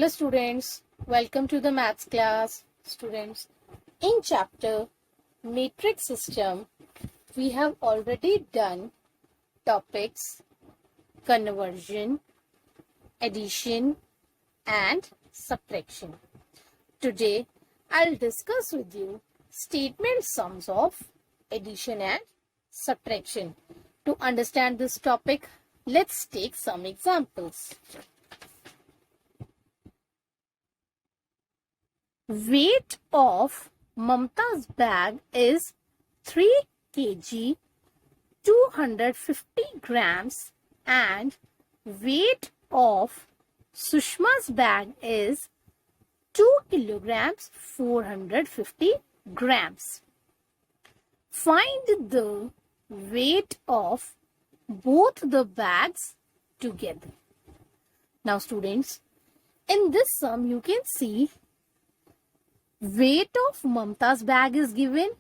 Hello students, welcome to the maths class. Students, in chapter matrix system, we have already done topics conversion, addition and subtraction. Today, I'll discuss with you statement sums of addition and subtraction. To understand this topic, let's take some examples. Weight of Mamta's bag is 3 kg 250 grams and weight of Sushma's bag is 2 kilograms 450 grams. Find the weight of both the bags together. Now students, in this sum you can see weight of Mamta's bag is given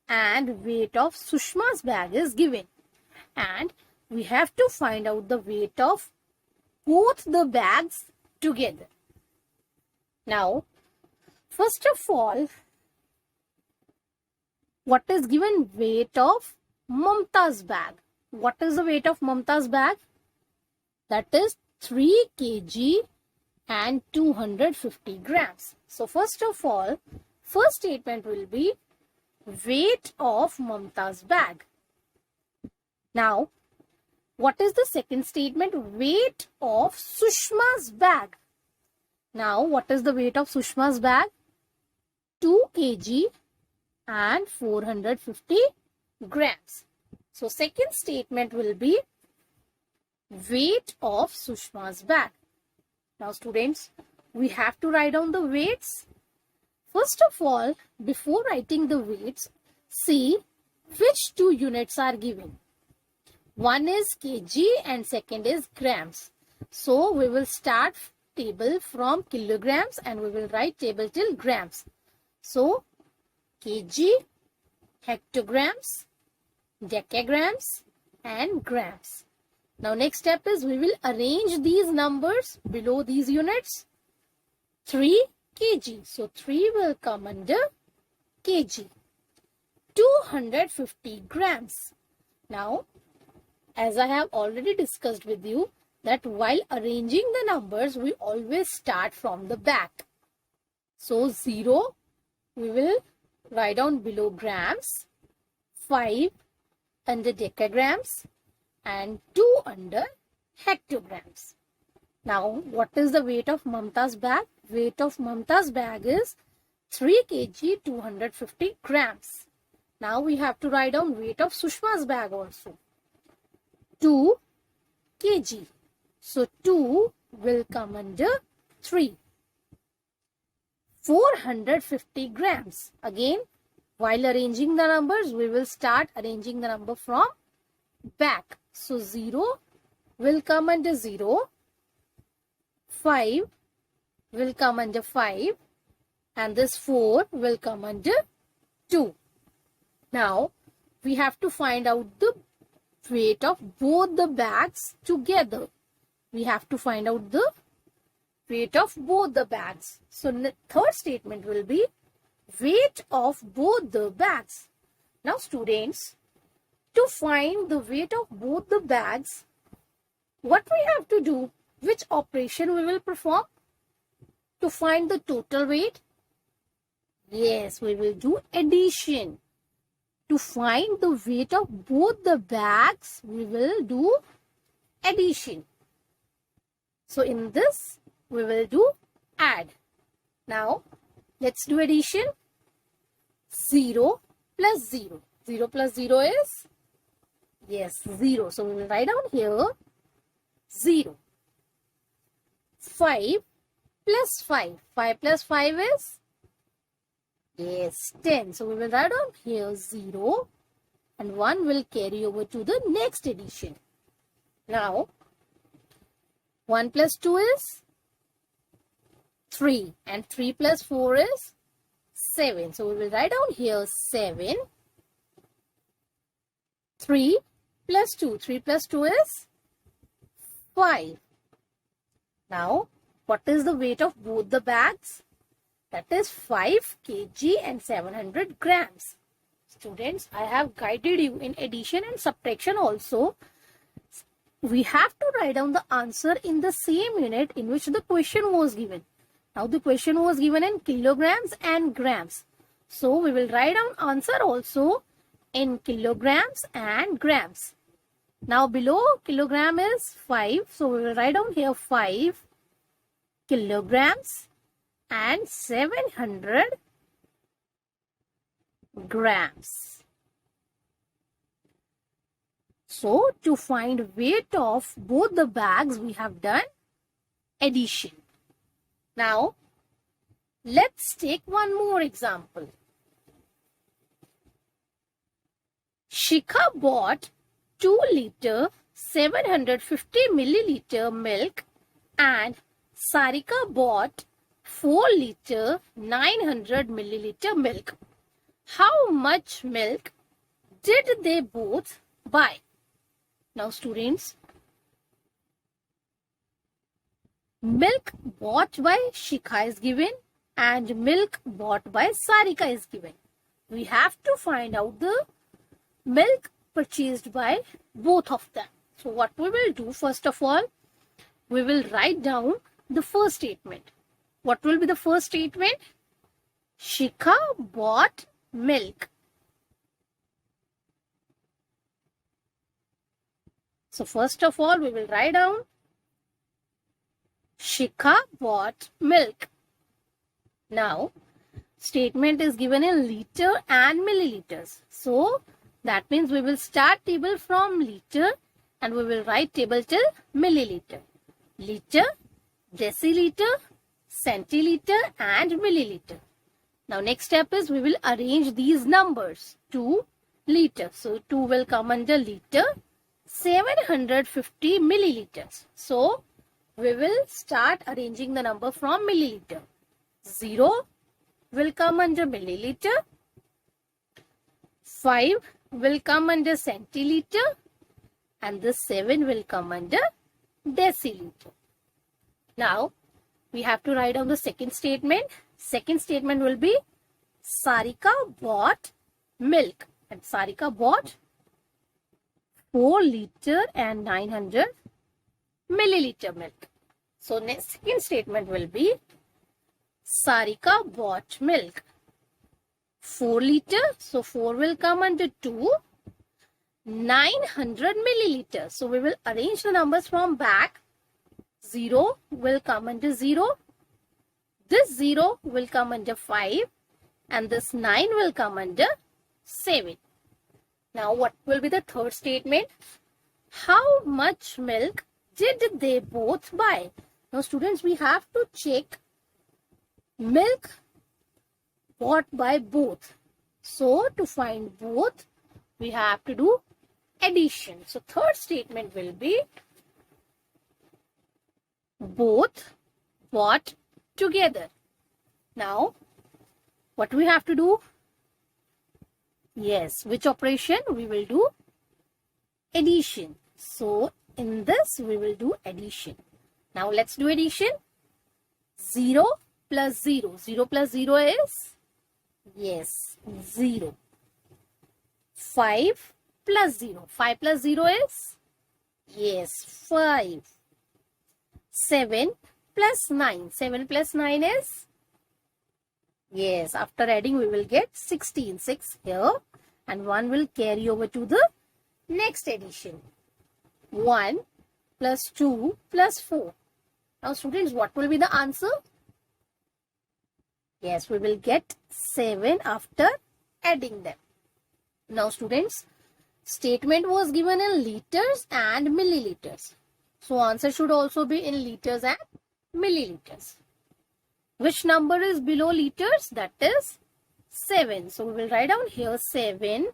and weight of Sushma's bag is given, and we have to find out the weight of both the bags together. Now, first of all, what is given? Weight of Mamta's bag. What is the weight of Mamta's bag? That is 3 kg and 250 grams. So first of all, first statement will be weight of Mamta's bag. Now, what is the second statement? Weight of Sushma's bag. Now, what is the weight of Sushma's bag? 2 kg and 450 grams. So second statement will be weight of Sushma's bag. Now students, we have to write down the weights. First of all, before writing the weights, see which two units are given. One is kg and second is grams. So we will start table from kilograms and we will write table till grams. So kg, hectograms, decagrams and grams. Now next step is we will arrange these numbers below these units. 3 kg. So 3 will come under kg. 250 grams. Now, as I have already discussed with you that while arranging the numbers, we always start from the back. So 0 we will write down below grams, 5 under decagrams, and 2 under hectograms. Now, what is the weight of Mamta's bag? Weight of Mamta's bag is 3 kg 250 grams. Now, we have to write down weight of Sushma's bag also. 2 kg. So, 2 will come under 3. 450 grams. Again, while arranging the numbers, we will start arranging the number from back. So 0 will come under 0, 5 will come under 5 and this 4 will come under 2. Now we have to find out the weight of both the bags together. We have to find out the weight of both the bags. So the third statement will be weight of both the bags. Now students, to find the weight of both the bags, what we have to do? Which operation we will perform? To find the total weight? Yes, we will do addition. To find the weight of both the bags, we will do addition. So in this, we will do add. Now, let's do addition. 0 plus 0. 0 plus 0 is? Yes, 0. So we will write down here 0. 5 plus 5. 5 plus 5 is? Yes, 10. So we will write down here 0 and 1 will carry over to the next addition. Now, 1 plus 2 is? 3 and 3 plus 4 is? 7. So we will write down here 7. 3 plus 2. 3 plus 2 is 5. Now, What is the weight of both the bags? That is 5 kg and 700 grams. Students, I have guided you in addition and subtraction also. We have to write down the answer in the same unit in which the question was given. Now the question was given in kilograms and grams. So we will write down answer also in kilograms and grams. Now below kilogram is 5. So we will write down here 5 kilograms and 700 grams. So to find weight of both the bags, we have done addition. Now let's take one more example. Shikha bought 2 liter 750 milliliter milk and Sarika bought 4 liter 900 milliliter milk. How much milk did they both buy? Now students, milk bought by Shikha is given and milk bought by Sarika is given. We have to find out the milk purchased by both of them. So what we will do, first of all, we will write down the first statement. What will be the first statement? Shikha bought milk. So first of all, we will write down Shikha bought milk. Now, statement is given in liter and milliliters. So that means we will start table from liter and we will write table till milliliter. Liter, deciliter, centiliter and milliliter. Now next step is we will arrange these numbers to liter. So 2 will come under liter, 750 milliliters. So we will start arranging the number from milliliter. 0 will come under milliliter, 5 will come under centiliter and the 7 will come under deciliter. Now we have to write down the second statement. Second statement will be Sarika bought milk and Sarika bought 4 liter and 900 milliliter milk. So next second statement will be Sarika bought milk 4 liter. So 4 will come under 2, 900 milliliters. So we will arrange the numbers from back. 0 will come under 0. This 0 will come under 5 and this 9 will come under 7. Now what will be the third statement? How much milk did they both buy? Now students, we have to check milk bought by both. So to find both, we have to do addition. So third statement will be both bought together. Now what we have to do? Yes, which operation? We will do addition. So in this we will do addition. Now let's do addition. 0 plus 0. 0 plus 0 is? Yes, 0. 5 plus 0. 5 plus 0 is? Yes, 5. 7 plus 9. 7 plus 9 is? Yes, after adding we will get 16. 6 here and 1 will carry over to the next addition. 1 plus 2 plus 4. Now students, what will be the answer? Yes, we will get 7 after adding them. Now students, statement was given in liters and milliliters. So answer should also be in liters and milliliters. Which number is below liters? That is 7. So we will write down here 7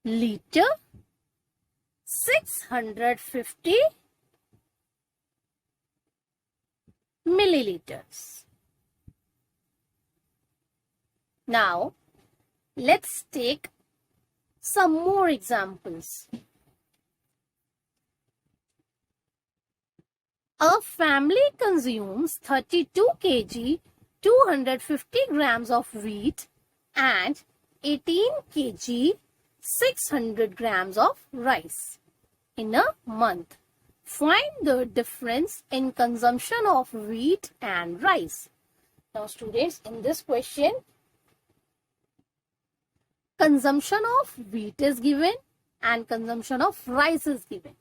liter 650 milliliters. Now let's take some more examples. A family consumes 32 kg, 250 grams of wheat and 18 kg, 600 grams of rice in a month. Find the difference in consumption of wheat and rice. Now students, in this question, consumption of wheat is given and consumption of rice is given.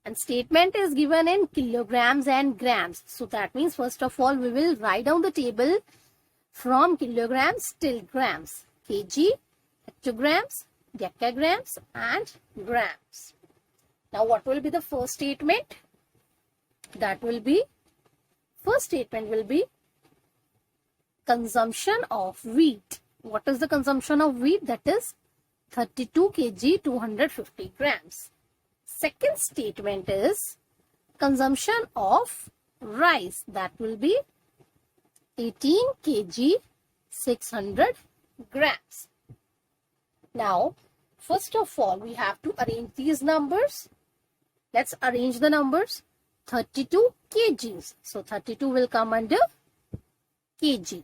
And statement is given in kilograms and grams. So that means first of all we will write down the table from kilograms till grams. Kg, hectograms, decagrams and grams. Now what will be the first statement? First statement will be consumption of wheat. What is the consumption of wheat? That is 32 kg, 250 grams. Second statement is consumption of rice. That will be 18 kg, 600 grams. Now, first of all, we have to arrange these numbers. Let's arrange the numbers. 32 kgs. So, 32 will come under kg.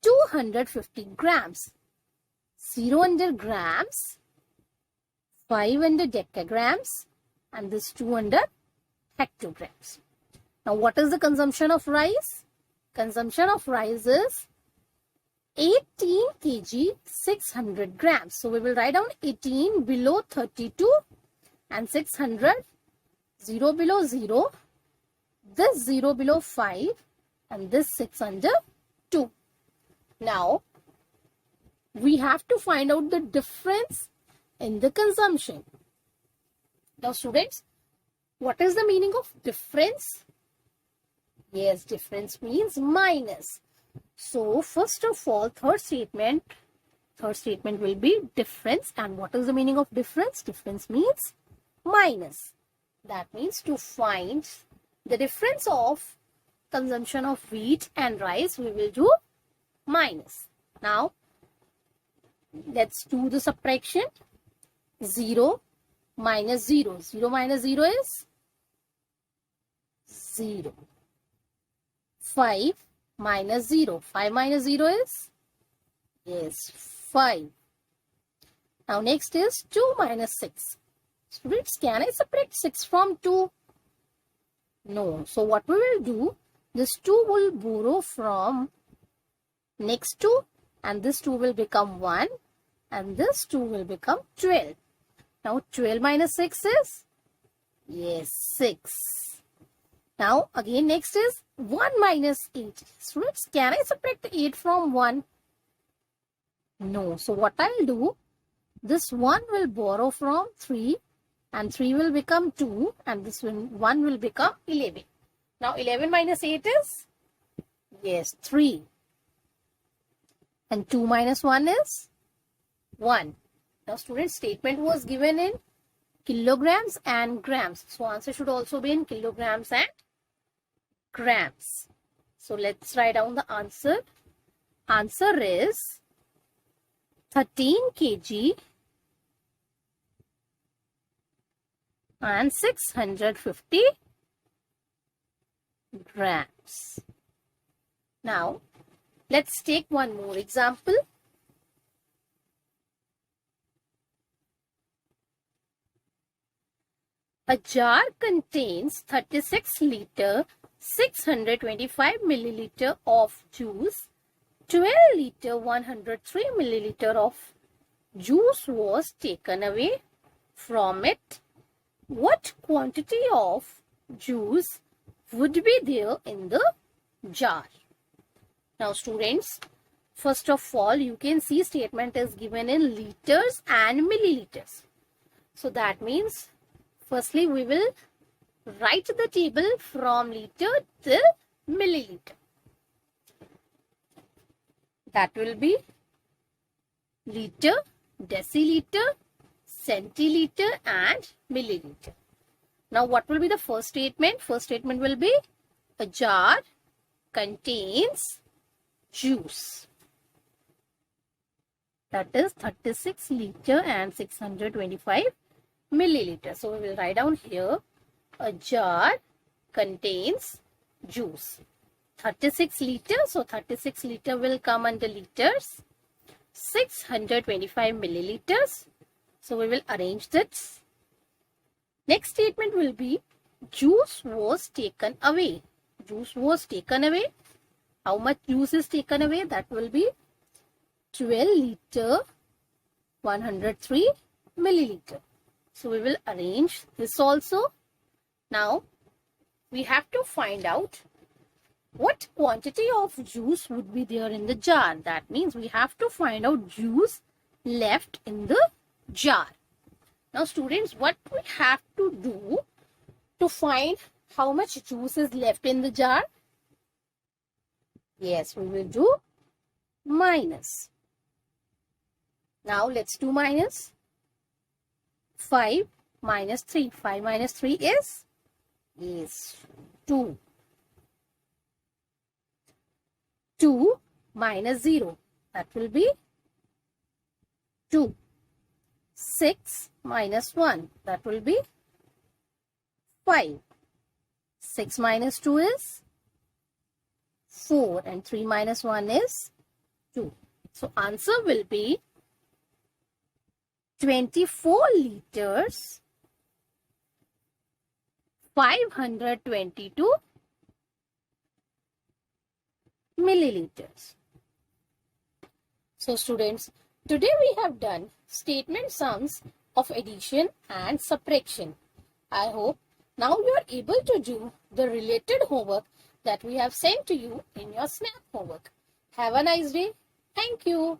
250 grams. 0 under grams. 5 under decagrams and this 2 under hectograms. Now what is the consumption of rice? Consumption of rice is 18 kg 600 grams. So we will write down 18 below 32 and 600, 0 below 0, this 0 below 5 and this 6 under 2. Now we have to find out the difference in the consumption. Now students, what is the meaning of difference? Yes, difference means minus. So first of all, third statement will be difference. And what is the meaning of difference? Difference means minus. That means to find the difference of consumption of wheat and rice, we will do minus. Now let's do the subtraction. 0 minus 0. 0 minus 0 is 0. 5 minus 0. 5 minus 0 is? Yes, 5. Now next is 2 minus 6. Students, can I subtract 6 from 2? No. So what we will do, this 2 will borrow from next 2 and this 2 will become 1 and this 2 will become 12. Now 12 minus 6 is? Yes, 6. Now again next is 1 minus 8. Students, can I subtract 8 from 1? No. So what I will do? This 1 will borrow from 3 and 3 will become 2 and this 1 will become 11. Now 11 minus 8 is? Yes, 3. And 2 minus 1 is? 1. Now students, statement was given in kilograms and grams. So answer should also be in kilograms and grams. So let's write down the answer. Answer is 13 kg and 650 grams. Now let's take one more example. A jar contains 36 liter, 625 milliliter of juice. 12 liter, 103 milliliter of juice was taken away from it. What quantity of juice would be there in the jar? Now students, first of all, you can see statement is given in liters and milliliters. So that means firstly, we will write the table from liter till milliliter. That will be liter, deciliter, centiliter and milliliter. Now, what will be the first statement? First statement will be a jar contains juice. That is 36 liter and 625 milliliter. So we will write down here a jar contains juice. 36 liters, so 36 liter will come under liters. 625 milliliters, so we will arrange this. Next statement will be juice was taken away. Juice was taken away. How much juice is taken away? That will be 12 liter 103 milliliter. So we will arrange this also. Now we have to find out what quantity of juice would be there in the jar. That means we have to find out juice left in the jar. Now students, what we have to do to find how much juice is left in the jar? Yes, we will do minus. Now let's do minus. 5 minus 3. 5 minus 3 is 2. 2 minus 0. That will be 2. 6 minus 1. That will be 5. 6 minus 2 is 4. And 3 minus 1 is 2. So answer will be 24 liters 522 milliliters. So students, today we have done statement sums of addition and subtraction. I hope now you are able to do the related homework that we have sent to you in your SNAP homework. Have a nice day. Thank you.